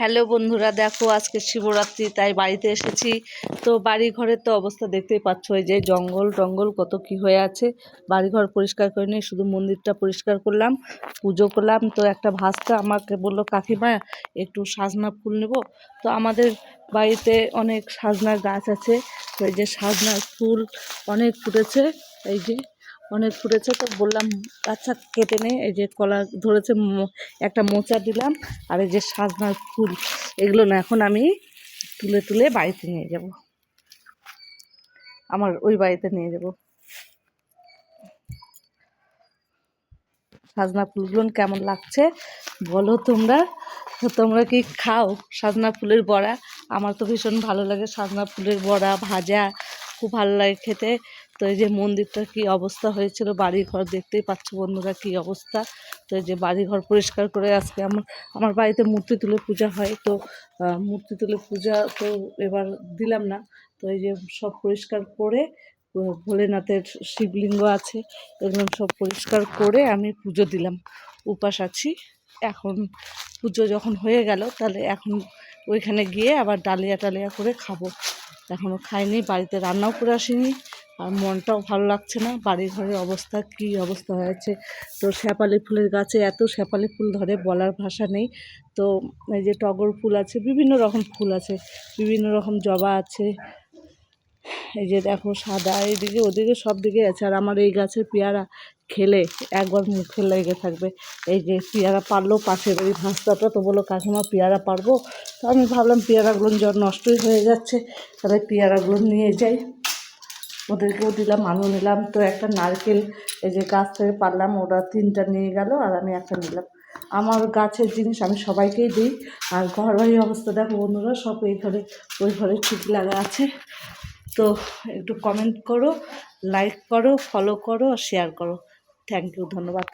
Hello বন্ধুরা, দেখো আজকে শিবরাত্রি, তাই বাড়িতে এসেছি। তো বাড়ি ঘরের তো অবস্থা দেখতেই পাচ্ছ, এই যে জঙ্গল টঙ্গল কত কি হয়ে আছে। বাড়িঘর পরিষ্কার করে নিয়ে শুধু মন্দিরটা পরিষ্কার করলাম, পুজো করলাম। তো একটা ভাস্তা আমাকে বললো, কাকিমা একটু সাজনা ফুল নেব। তো আমাদের বাড়িতে অনেক সাজনার গাছ আছে। তো এই যে সাজনার ফুল অনেক ফুটেছে, এই যে অনেক ফুটেছে। তো বললাম আচ্ছা কেটে নে। এই যে কলা ধরেছে, একটা মোচা দিলাম। আর এই যে সাজনার ফুল, এগুলো না এখন আমি তুলে তুলে বাড়িতে নিয়ে যাব, আমার ওই বাড়িতে নিয়ে যাব। সাজনা ফুলগুলো কেমন লাগছে বলো তোমরা। তোমরা কি খাও সাজনা ফুলের বড়া? আমার তো ভীষণ ভালো লাগে সাজনা ফুলের বড়া ভাজা, খুব ভালো লাগে খেতে। তো এই যে মন্দিরটার কি অবস্থা হয়েছিল, বাড়ি ঘর দেখতেই পাচ্ছ বন্ধুরা কি অবস্থা। তো এই যে বাড়ি ঘর পরিষ্কার করে আজকে আমার বাড়িতে মূর্তি তুলে পূজা হয়। তো মূর্তি তুলে পূজা তো এবার দিলাম না। তো এই যে সব পরিষ্কার করে, ভোলেনাথের শিবলিঙ্গ আছে, এগুলো সব পরিষ্কার করে আমি পুজো দিলাম। উপাস আছি এখন। পুজো যখন হয়ে গেল, তাহলে এখন ওইখানে গিয়ে আবার ডালিয়া টালিয়া করে খাবো। এখনও খাইনি, বাড়িতে রান্নাও করে আসিনি, আর মনটাও ভালো লাগছে না। বাড়ি ঘরের অবস্থা কী অবস্থা হয়েছে। তো শেফালি ফুলের গাছে এত শেফালি ফুল ধরে বলার ভাষা নেই। তো এই যে টগর ফুল আছে, বিভিন্ন রকম ফুল আছে, বিভিন্ন রকম জবা আছে। এই যে দেখো সাদা, এইদিকে ওদিকে সব দিকে আছে। আর আমার এই গাছের পেয়ারা খেলে একবার মুখে লেগে থাকবে। এই যে পেয়ারা পারলো পাশের বাড়ি ভাস্তাটা, তো বললো কাকিমা পেয়ারা পারবো। তো আমি ভাবলাম পেয়ারাগুলো জ্বর নষ্টই হয়ে যাচ্ছে, তাহলে পেয়ারাগুলো নিয়ে যাই, ওদেরকেও দিলাম, আমিও নিলাম। তো একটা নারকেল এই যে গাছ থেকে পারলাম, ওরা 3টা নিয়ে গেল আর আমি একটা নিলাম। আমার গাছের জিনিস আমি সবাইকেই দিই। আর ঘর বাড়ির অবস্থা দেখো বন্ধুরা, সব এই ঘরে ওই ঘরে ঠিক লাগা আছে। তো একটু কমেন্ট করো, লাইক করো, ফলো করো, শেয়ার করো। থ্যাংক ইউ, ধন্যবাদ।